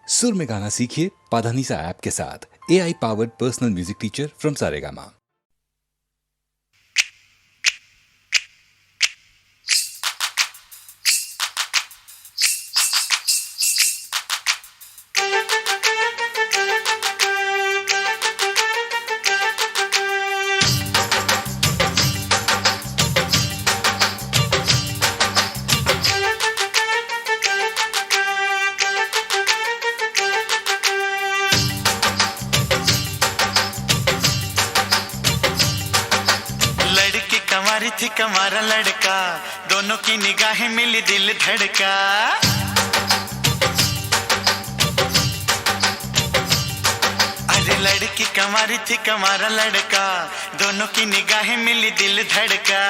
सुर में गाना सीखिए पाधानीसा ऐप के साथ। AI powered personal music teacher from Saregama. थी कमारा लड़का, दोनों की निगाहें मिली दिल धड़का। अरे लड़की कमारी थी कमारा लड़का, दोनों की निगाहें मिली दिल धड़का।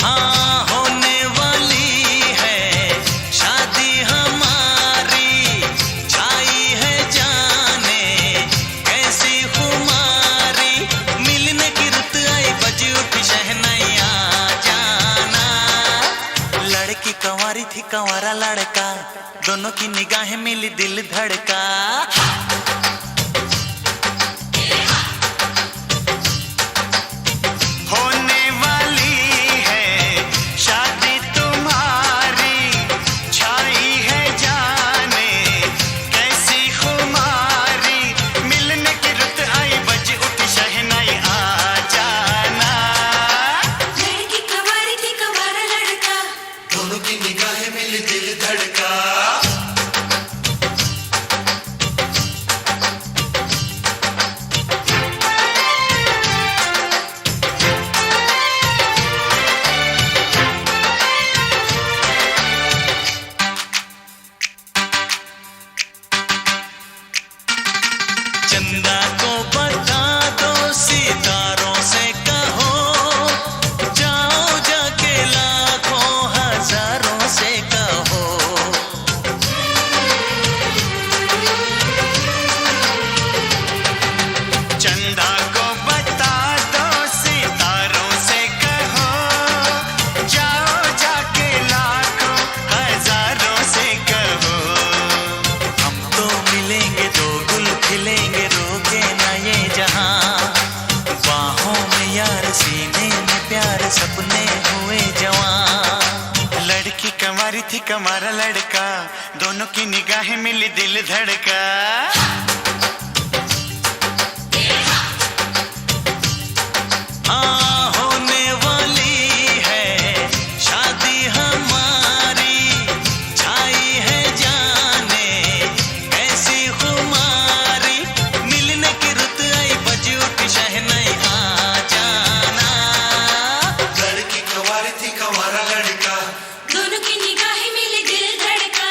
हाँ होने वाली है शादी हमारी, छाई है जाने कैसी खुमारी। मिलने की रुत आई बजी उठी शहनाइया जाना। लड़की कंवारी थी कंवारा लड़का, दोनों की निगाहें मिली दिल धड़का। चंदा को बता दो सितारों से कहो, जाओ जाके लाखों हजारों से कहो। चंदा को बता दो सितारों से कहो, जाओ जाके लाखों हजारों से कहो। हम तो मिलेंगे दो गुल खिलेंगे, रोके ना ये जहां। बाहों में यार सीने में प्यार, सपने हुए जवां। लड़की कंवारी थी कंवारा लड़का, दोनों की निगाहें मिली दिल धड़का। हाँ होने वाली है शादी हमारी, छाई है जाने ऐसी खुमारी। मिलने की रुत आई बजी उठी शहनाइया जाना। लड़की कंवारी थी कंवारा लड़का, दोनों की निगाहें मिली दिल धड़का।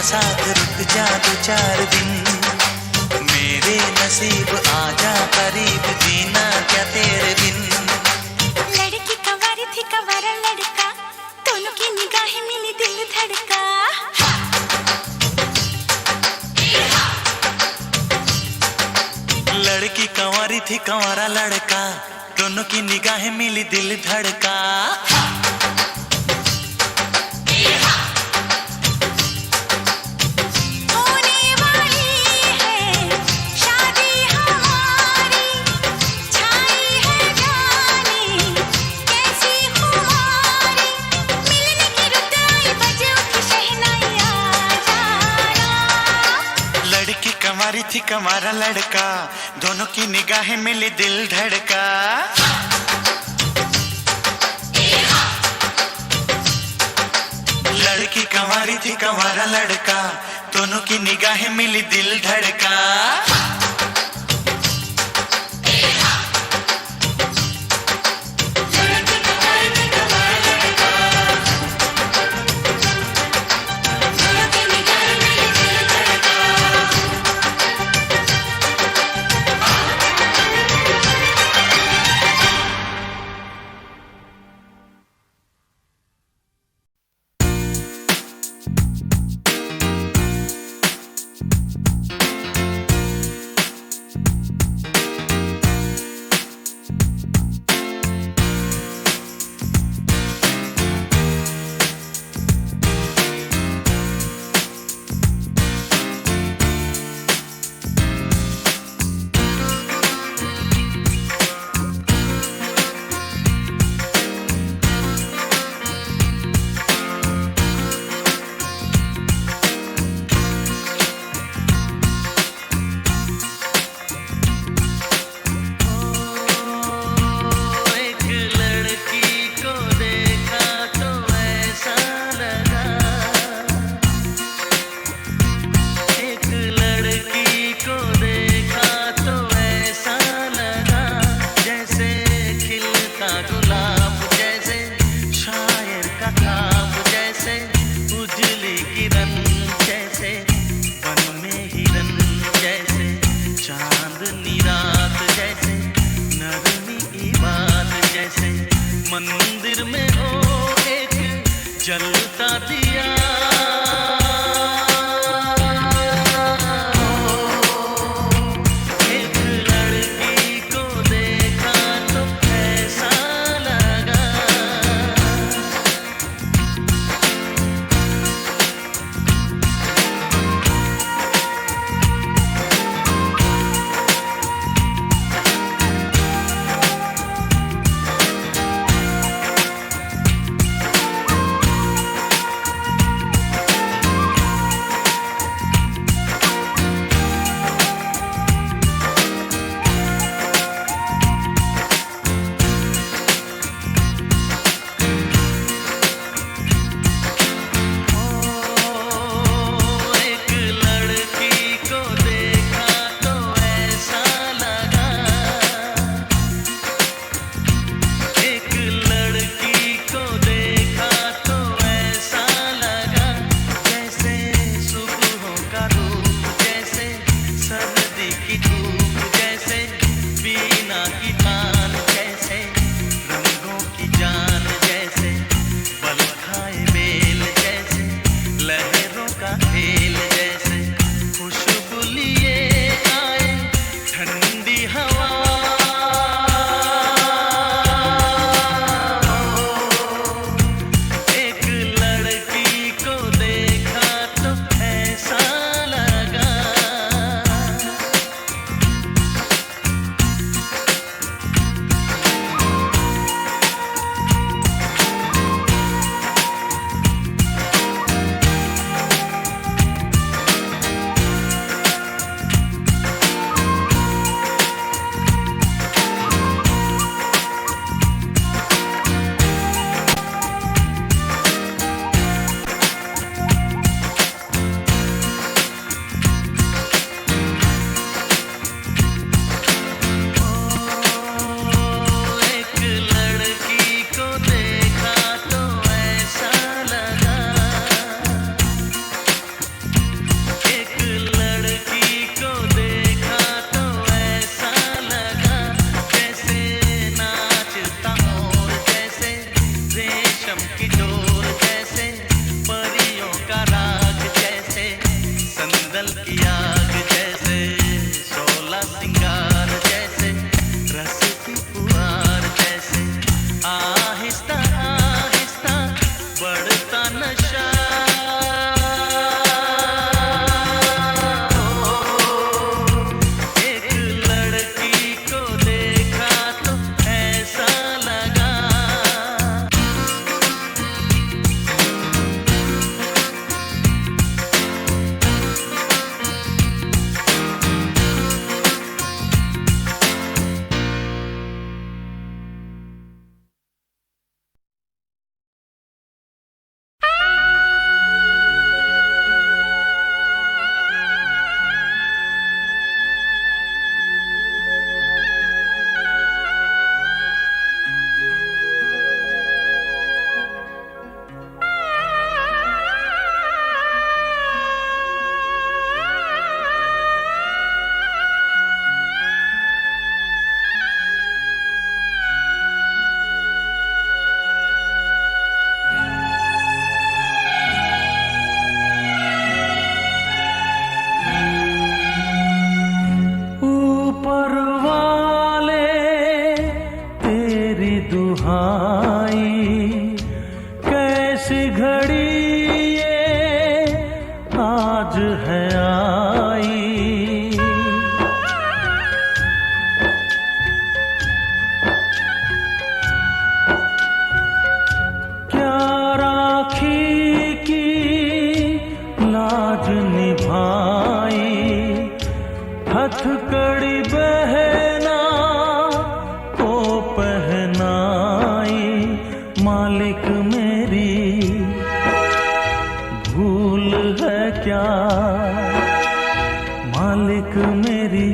साथ रुक जा दो चार दिन, मेरे नसीब आजा करीब, जीना क्या तेरे बिन। लड़की कंवारी थी कंवारा लड़का, दोनों की निगाहें मिली दिल धड़का। लड़की कंवारी थी कंवारा लड़का, दोनों की निगाहें मिली दिल धड़का। थी कमारा लड़का, दोनों की निगाहें मिली दिल धड़का। लड़की कंवारी थी कंवारा लड़का, दोनों की निगाहें मिली दिल धड़का। मंदिर में ओ एक जलता दिया, एक लड़की को देखा तो ऐसा लगा भूल है क्या, मालिक मेरी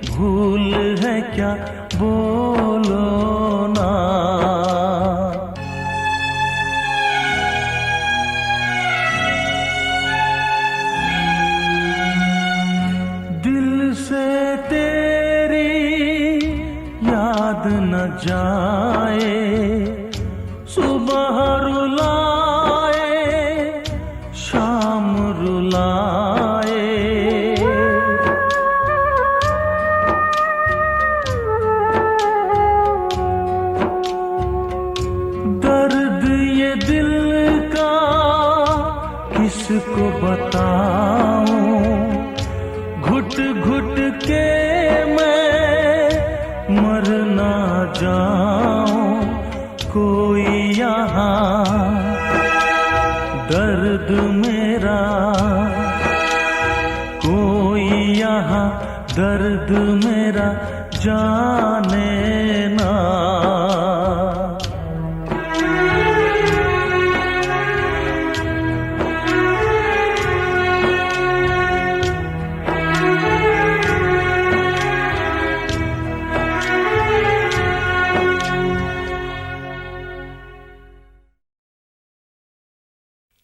भूल है क्या, बोलो ना। दिल से तेरी याद न जाए, सुबह रुलाए शाम रुलाए। दर्द ये दिल का किसको बताऊं, घुट घुट के मैं मर ना जाऊं। कोई यहाँ दर्द मेरा, कोई यहाँ दर्द मेरा जाने ना।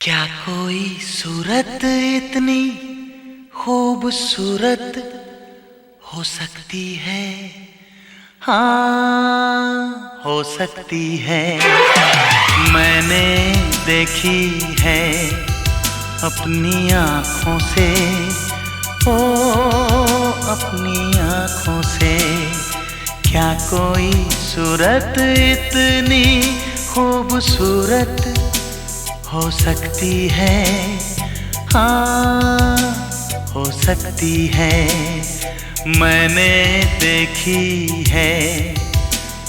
क्या कोई सूरत इतनी खूबसूरत हो सकती है, हाँ हो सकती है। मैंने देखी है अपनी आँखों से, ओ अपनी आँखों से। क्या कोई सूरत इतनी खूबसूरत हो सकती है, हाँ हो सकती है। मैंने देखी है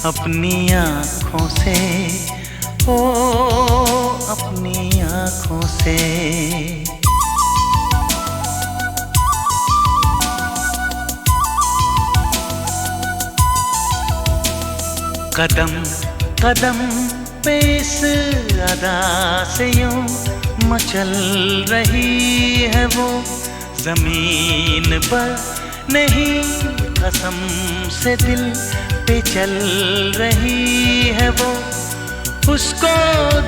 अपनी आँखों से, ओ अपनी आँखों से। कदम कदम पे इस अदा से यूं मचल रही है वो, जमीन पर नहीं कसम से दिल पे चल रही है वो। उसको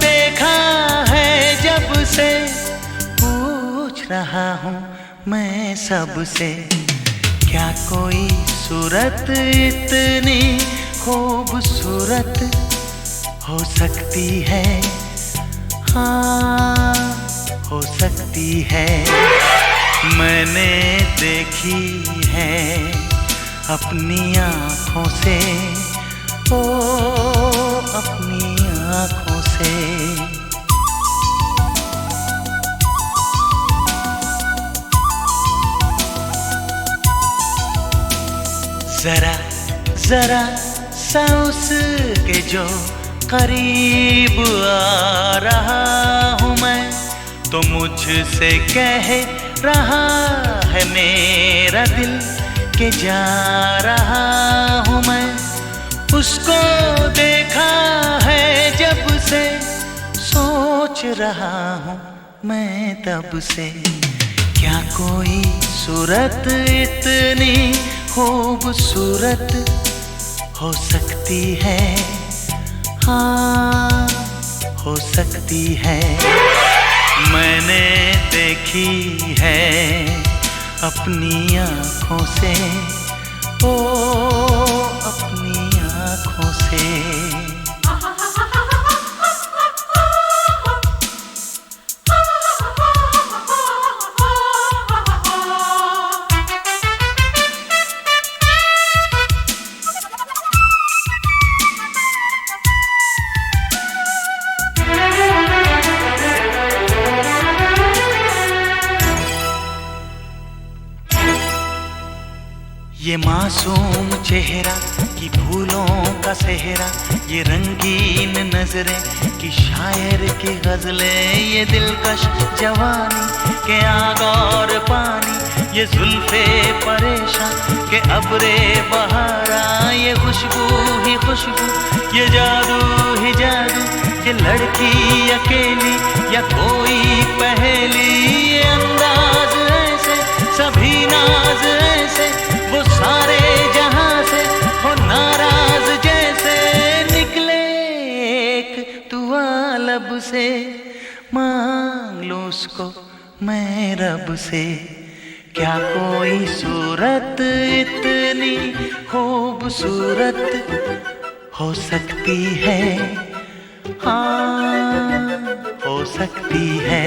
देखा है जब से, पूछ रहा हूँ मैं सबसे। क्या कोई सूरत इतनी खूबसूरत हो सकती है, हाँ हो सकती है। मैंने देखी है अपनी आँखों से, ओ अपनी आँखों से। जरा जरा सा उसके जो करीब आ रहा हूँ मैं, तो मुझसे कह रहा है मेरा दिल के जा रहा हूँ मैं। उसको देखा है जब से, सोच रहा हूँ मैं तब से। क्या कोई सूरत इतनी खूबसूरत हो सकती है, हाँ हो सकती है। मैंने देखी है अपनी आँखों से, ओ अपनी आँखों से। ये मासूम चेहरा कि फूलों का सेहरा, ये रंगीन नजरें कि शायर की गजलें, ये दिलकश जवानी के आग और पानी, ये जुल्फे परेशान के अब्रे बहारा, ये खुशबू ही खुशबू, ये जादू ही जादू, कि लड़की अकेली या कोई पहेली, ये अंदाज ऐसे सभी नाज ऐसे, वो सारे जहां से हो नाराज जैसे, निकले एक दुआ लब से, मांग लूं उसको मैं रब से। क्या कोई सूरत इतनी खूबसूरत हो सकती है? हाँ, हो सकती है।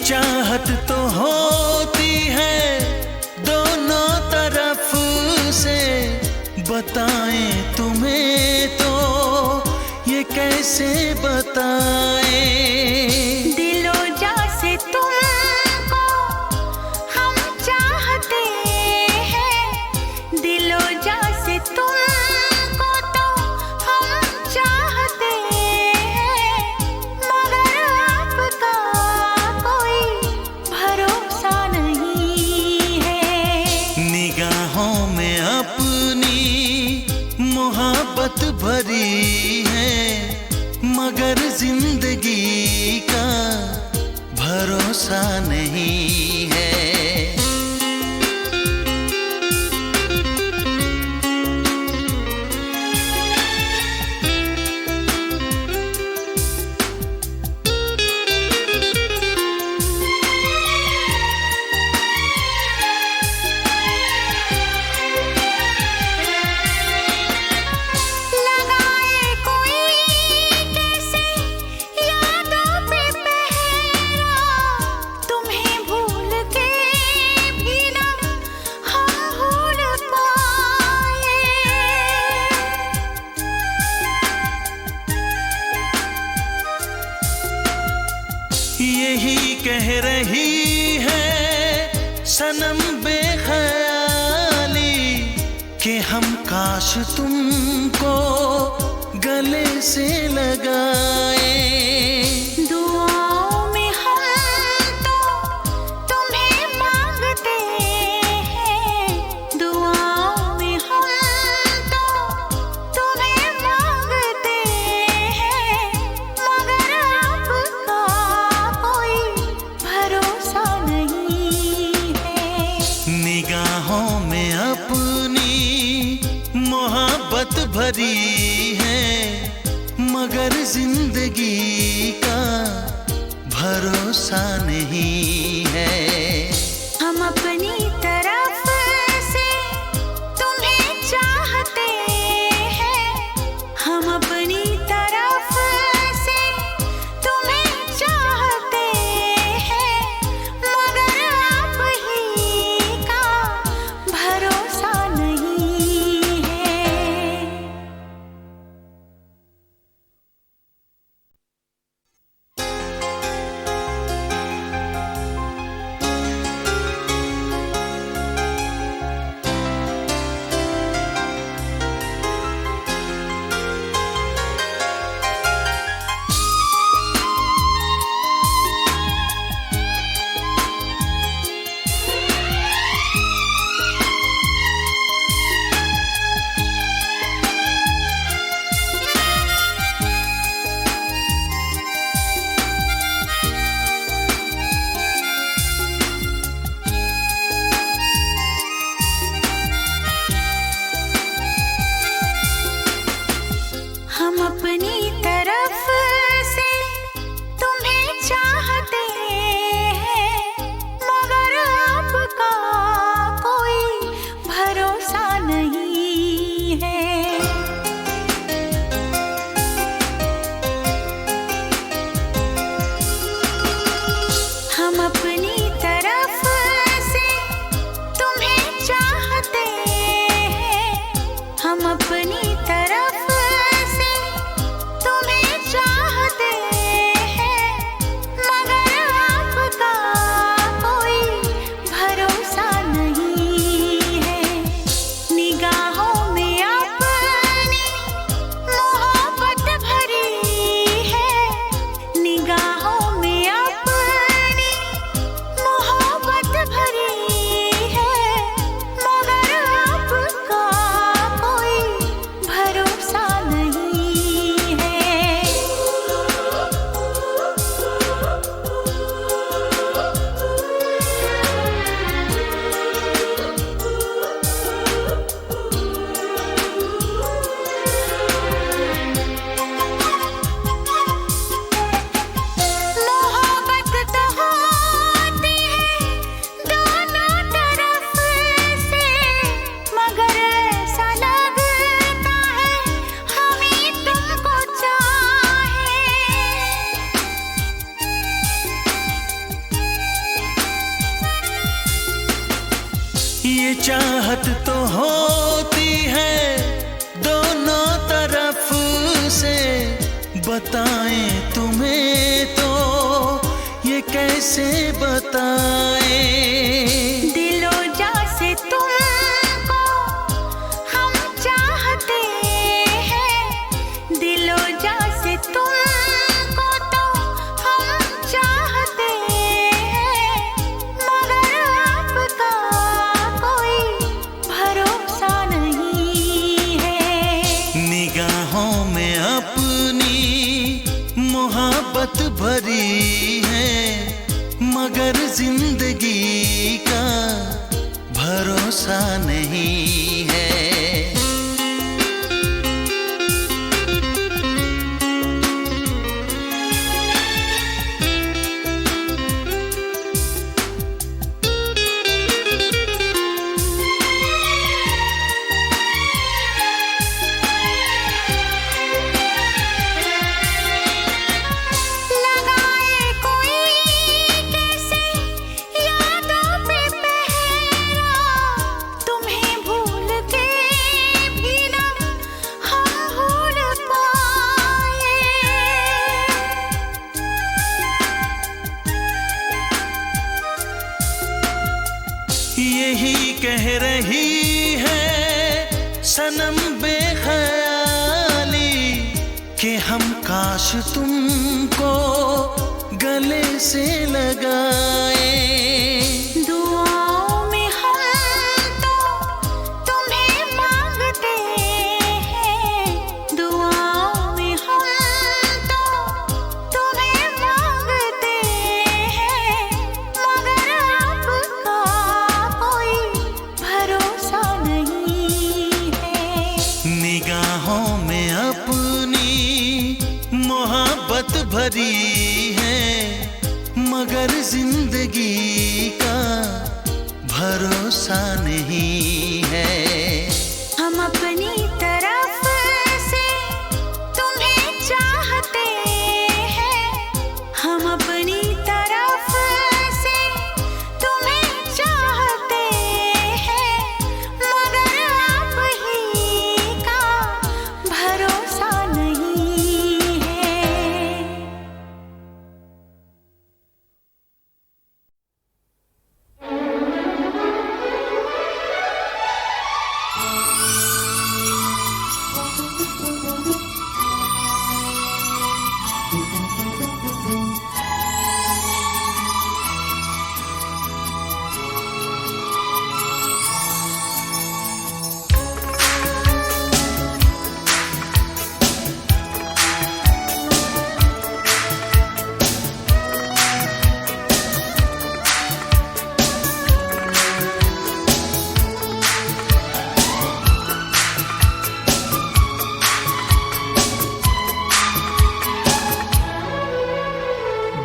चाहत तो होती है दोनों तरफ से, बताएं तुम्हें तो ये कैसे बताएं। दिलो जा से तुमको हम चाहते हैं, दिलो जा से तुमको तो हम चाहते हैं, मगर आपका कोई भरोसा नहीं है। निगाहों में अपनी मोहब्बत भरी है, मगर जिंदगी का भरोसा नहीं है। तुम्हें भूल सनम बेख्याली कि हम काश तुमको गले से लगाए। दुआओं में हम तो तुम्हें मांगते हैं, दुआओं में हम तो तुम्हें मांगते हैं, मगर आपका कोई भरोसा नहीं है। निगाहों में अपनी मोहब्बत भरी है, मगर जिंदगी का भरोसा नहीं है। हम अपनी तरफ से तुम्हें चाहते हैं, हम अपनी तरफ से तुम्हें चाहते हैं, मगर आप ही का भरोसा नहीं है। हम अपनी तरफ से तुम्हें चाहते हैं, मगर आपका कोई भरोसा नहीं है। हम अपनी तरफ से तुम्हें चाहते हैं, हम अपनी तरफ से तुम्हें चाहते हैं, मगर आपका कोई भरोसा नहीं है। निगाहों में अपनी मोहब्बत भरी है, निगाहों में अपनी मोहब्बत भरी है, मगर आपका कोई भरोसा नहीं है। मोहब्बत तो होती है दोनों तरफ से, मगर ऐसा लगता है हम ही तुमको चाहें। ये चाहत तो होती है दोनों तरफ से, बताएं तुम्हें तो ये कैसे बताएं। दिलो जा से तुमको हम चाहते हैं, दिलो जा से तुमको तो हम चाहते हैं, मगर आपका कोई भरोसा नहीं है। निगाहों में अपनी मोहब्बत भरी है, मगर जिंदगी यही कह रही है सनम बेख्याली कि हम काश तुमको गले से लगाए। दुआओं में हम तो तुम्हें मांगते हैं, दुआओं में हम तो तुम्हें मांगते हैं, मगर आपका कोई भरोसा नहीं है। निगाहों में अपनी मोहब्बत भरी है, मगर जिंदगी का भरोसा नहीं है। हम अपनी तरफ से तुम्हें चाहते हैं, हम अपनी तरफ से तुम्हें चाहते हैं, मगर आप ही का भरोसा नहीं है।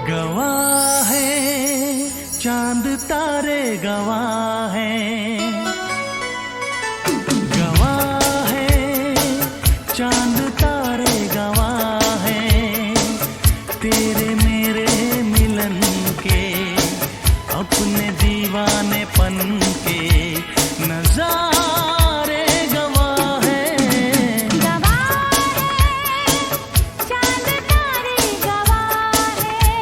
गवाह है चांद तारे, गवाह है, गवाह है चांद तारे, गवाह है तेरे मेरे मिलन के, अपने दीवानेपन के नजारे गवाह है। चांद तारे गवाह है,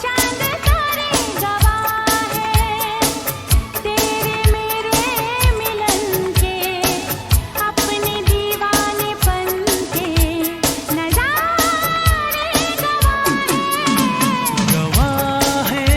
चांद तारे गवाह है तेरे मेरे मिलन के, अपने दीवानेपन के नजारे गवाह है। गवाह है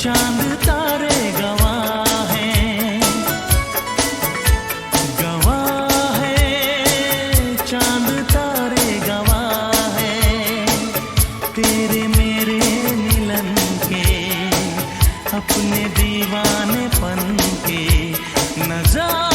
चांद तारे गवाह हैं, गवाह हैं, चांद तारे गवाह हैं, तेरे मेरे मिलन के, अपने दीवानेपन के नजारे